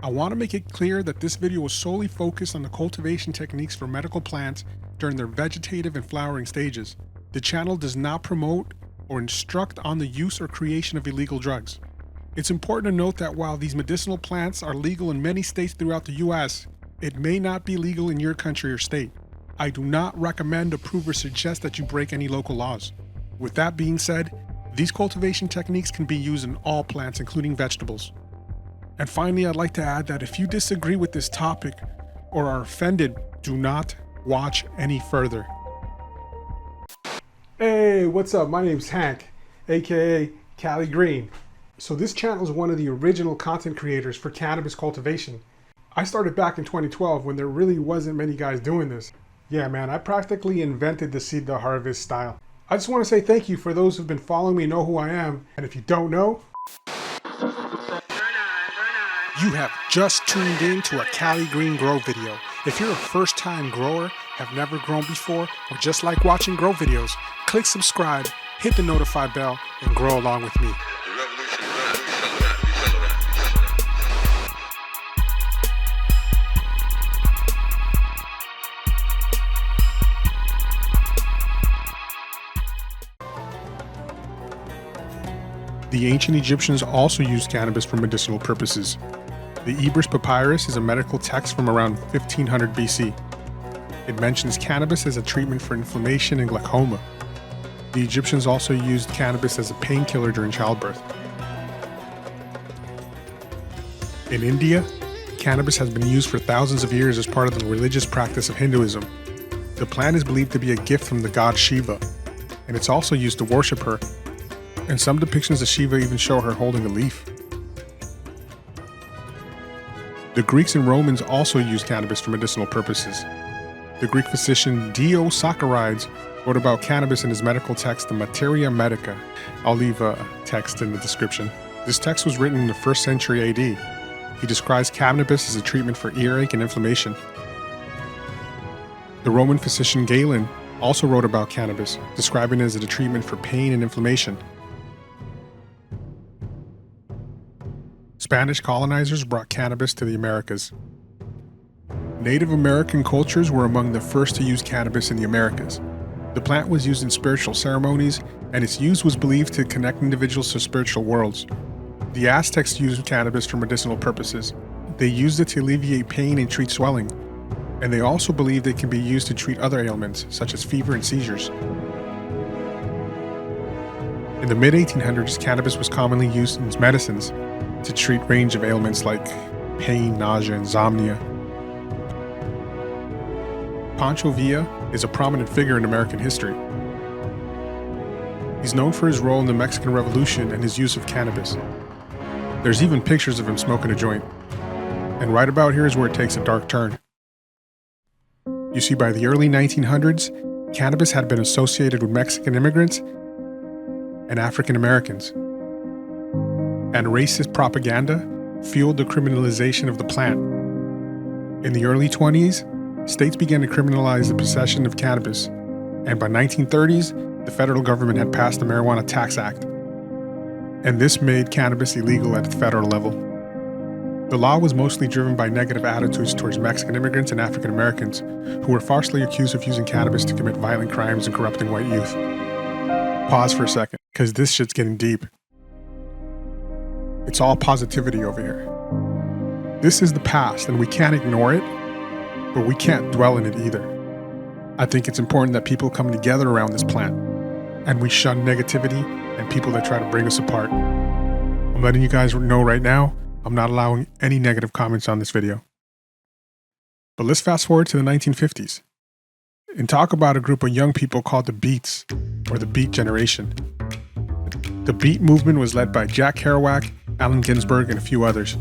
I want to make it clear that this video is solely focused on the cultivation techniques for medical plants during their vegetative and flowering stages. The channel does not promote or instruct on the use or creation of illegal drugs. It's important to note that while these medicinal plants are legal in many states throughout the US, it may not be legal in your country or state. I do not recommend, approve, or suggest that you break any local laws. With that being said, these cultivation techniques can be used in all plants, including vegetables. And finally, I'd like to add that if you disagree with this topic or are offended, do not watch any further. Hey, what's up? My name's Hank, aka Cali Green. So this channel is one of the original content creators for cannabis cultivation. I started back in 2012 when there really wasn't many guys doing this. Yeah, man, I practically invented the seed to harvest style. I just want to say thank you for those who've been following me, know who I am, and if you don't know, you have just tuned in to a Cali Green grow video. If you're a first-time grower, have never grown before, or just like watching grow videos, click subscribe, hit the notify bell, and grow along with me. The ancient Egyptians also used cannabis for medicinal purposes. The Ebers Papyrus is a medical text from around 1500 BC. It mentions cannabis as a treatment for inflammation and glaucoma. The Egyptians also used cannabis as a painkiller during childbirth. In India, cannabis has been used for thousands of years as part of the religious practice of Hinduism. The plant is believed to be a gift from the god Shiva, and it's also used to worship her. And some depictions of Shiva even show her holding a leaf. The Greeks and Romans also used cannabis for medicinal purposes. The Greek physician Dio Socarides wrote about cannabis in his medical text, the Materia Medica. I'll leave a text in the description. This text was written in the 1st century AD. He describes cannabis as a treatment for earache and inflammation. The Roman physician Galen also wrote about cannabis, describing it as a treatment for pain and inflammation. Spanish colonizers brought cannabis to the Americas. Native American cultures were among the first to use cannabis in the Americas. The plant was used in spiritual ceremonies, and its use was believed to connect individuals to spiritual worlds. The Aztecs used cannabis for medicinal purposes. They used it to alleviate pain and treat swelling, and they also believed it can be used to treat other ailments, such as fever and seizures. In the mid-1800s, cannabis was commonly used in medicines to treat a range of ailments like pain, nausea, insomnia. Pancho Villa is a prominent figure in American history. He's known for his role in the Mexican Revolution and his use of cannabis. There's even pictures of him smoking a joint. And right about here is where it takes a dark turn. You see, by the early 1900s, cannabis had been associated with Mexican immigrants and African Americans. And racist propaganda fueled the criminalization of the plant. In the early 20s, states began to criminalize the possession of cannabis, and by 1930s, the federal government had passed the Marijuana Tax Act, and this made cannabis illegal at the federal level. The law was mostly driven by negative attitudes towards Mexican immigrants and African Americans, who were falsely accused of using cannabis to commit violent crimes and corrupting white youth. Pause for a second, because this shit's getting deep. It's all positivity over here. This is the past, and we can't ignore it, but we can't dwell in it either. I think it's important that people come together around this plant, and we shun negativity and people that try to bring us apart. I'm letting you guys know right now, I'm not allowing any negative comments on this video. But let's fast forward to the 1950s and talk about a group of young people called the Beats, or the Beat Generation. The Beat movement was led by Jack Kerouac, Allen Ginsberg, and a few others.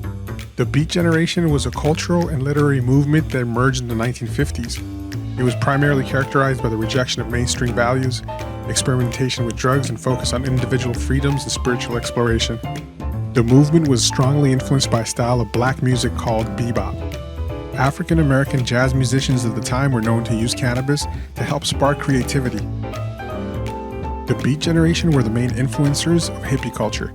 The Beat Generation was a cultural and literary movement that emerged in the 1950s. It was primarily characterized by the rejection of mainstream values, experimentation with drugs, and focus on individual freedoms and spiritual exploration. The movement was strongly influenced by a style of black music called bebop. African American jazz musicians of the time were known to use cannabis to help spark creativity. The Beat Generation were the main influencers of hippie culture.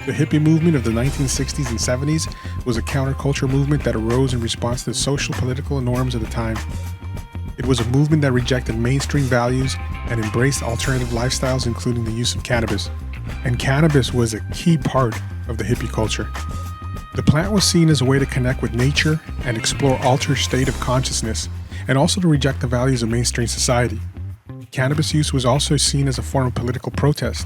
The hippie movement of the 1960s and 70s was a counterculture movement that arose in response to the social political norms of the time. It was a movement that rejected mainstream values and embraced alternative lifestyles, including the use of cannabis. And cannabis was a key part of the hippie culture. The plant was seen as a way to connect with nature and explore altered state of consciousness, and also to reject the values of mainstream society. Cannabis use was also seen as a form of political protest.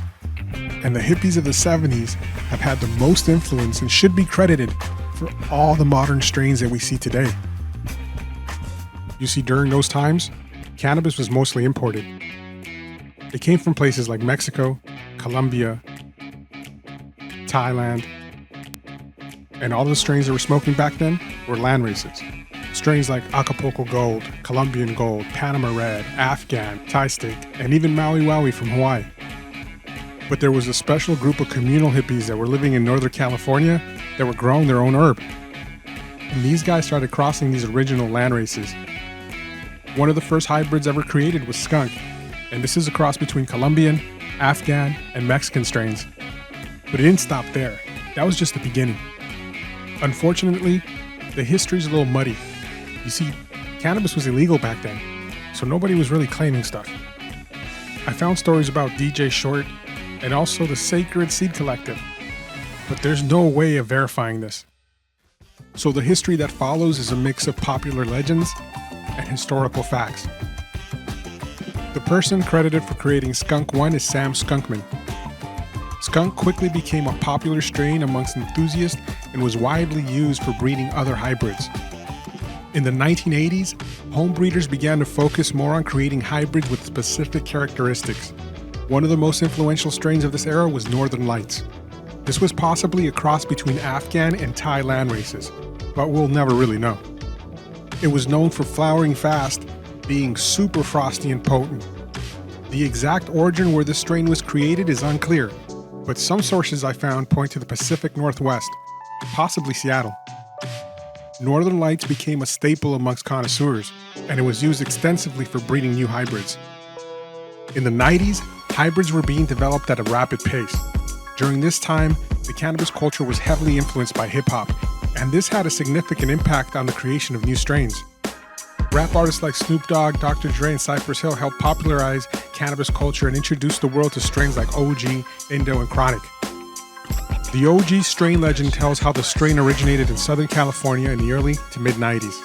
And the hippies of the 70s have had the most influence and should be credited for all the modern strains that we see today. You see, during those times, cannabis was mostly imported. It came from places like Mexico, Colombia, Thailand, and all the strains that were smoking back then were land races. Strains like Acapulco Gold, Colombian Gold, Panama Red, Afghan, Thai Steak, and even Maui Wowie from Hawaii. But there was a special group of communal hippies that were living in Northern California that were growing their own herb. And these guys started crossing these original land races. One of the first hybrids ever created was skunk, and this is a cross between Colombian, Afghan, and Mexican strains. But it didn't stop there. That was just the beginning. Unfortunately, the history's a little muddy. You see, cannabis was illegal back then, so nobody was really claiming stuff. I found stories about DJ Short and also the Sacred Seed Collective, but there's no way of verifying this. So the history that follows is a mix of popular legends and historical facts. The person credited for creating Skunk 1 is Sam Skunkman. Skunk quickly became a popular strain amongst enthusiasts and was widely used for breeding other hybrids. In the 1980s, home breeders began to focus more on creating hybrids with specific characteristics. One of the most influential strains of this era was Northern Lights. This was possibly a cross between Afghan and Thai land races, but we'll never really know. It was known for flowering fast, being super frosty and potent. The exact origin where this strain was created is unclear, but some sources I found point to the Pacific Northwest, possibly Seattle. Northern Lights became a staple amongst connoisseurs, and it was used extensively for breeding new hybrids. In the 90s, hybrids were being developed at a rapid pace. During this time, the cannabis culture was heavily influenced by hip-hop, and this had a significant impact on the creation of new strains. Rap artists like Snoop Dogg, Dr. Dre, and Cypress Hill helped popularize cannabis culture and introduce the world to strains like OG, Indo, and Chronic. The OG strain legend tells how the strain originated in Southern California in the early to mid-90s.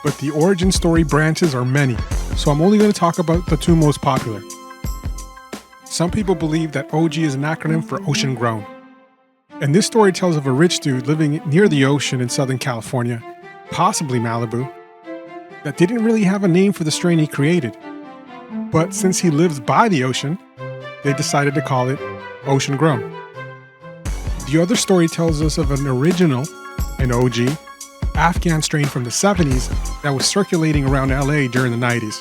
But the origin story branches are many, so I'm only going to talk about the two most popular. Some people believe that OG is an acronym for Ocean Grown. And this story tells of a rich dude living near the ocean in Southern California, possibly Malibu, that didn't really have a name for the strain he created. But since he lives by the ocean, they decided to call it Ocean Grown. The other story tells us of an original, an OG, Afghan strain from the 70s that was circulating around LA during the 90s.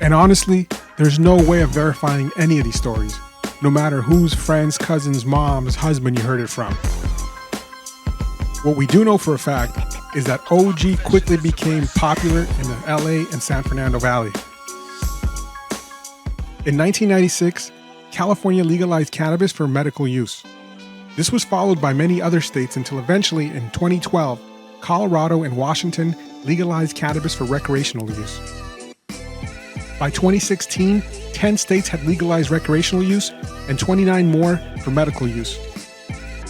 And honestly, there's no way of verifying any of these stories, no matter whose friends, cousins, mom's, husband you heard it from. What we do know for a fact is that OG quickly became popular in the LA and San Fernando Valley. In 1996, California legalized cannabis for medical use. This was followed by many other states until eventually in 2012, Colorado and Washington legalized cannabis for recreational use. By 2016, 10 states had legalized recreational use and 29 more for medical use.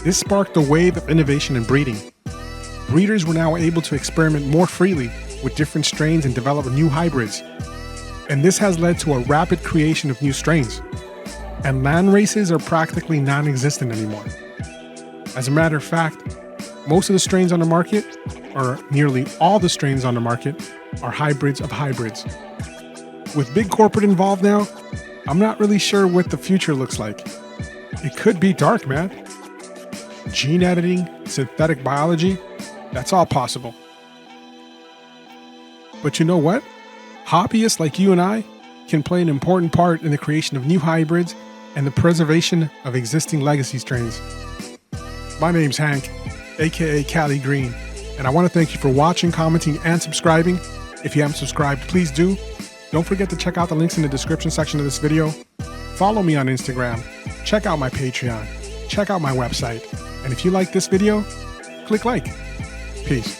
This sparked a wave of innovation in breeding. Breeders were now able to experiment more freely with different strains and develop new hybrids. And this has led to a rapid creation of new strains. And land races are practically non-existent anymore. As a matter of fact, most of the strains on the market, or nearly all the strains on the market, are hybrids of hybrids. With big corporate involved now, I'm not really sure what the future looks like. It could be dark, man. Gene editing, synthetic biology, that's all possible. But you know what? Hobbyists like you and I can play an important part in the creation of new hybrids and the preservation of existing legacy strains. My name's Hank, aka Cali Green, and I want to thank you for watching, commenting, and subscribing. If you haven't subscribed, please do. Don't forget to check out the links in the description section of this video. Follow me on Instagram. Check out my Patreon. check out my website. And if you like this video, click like. Peace.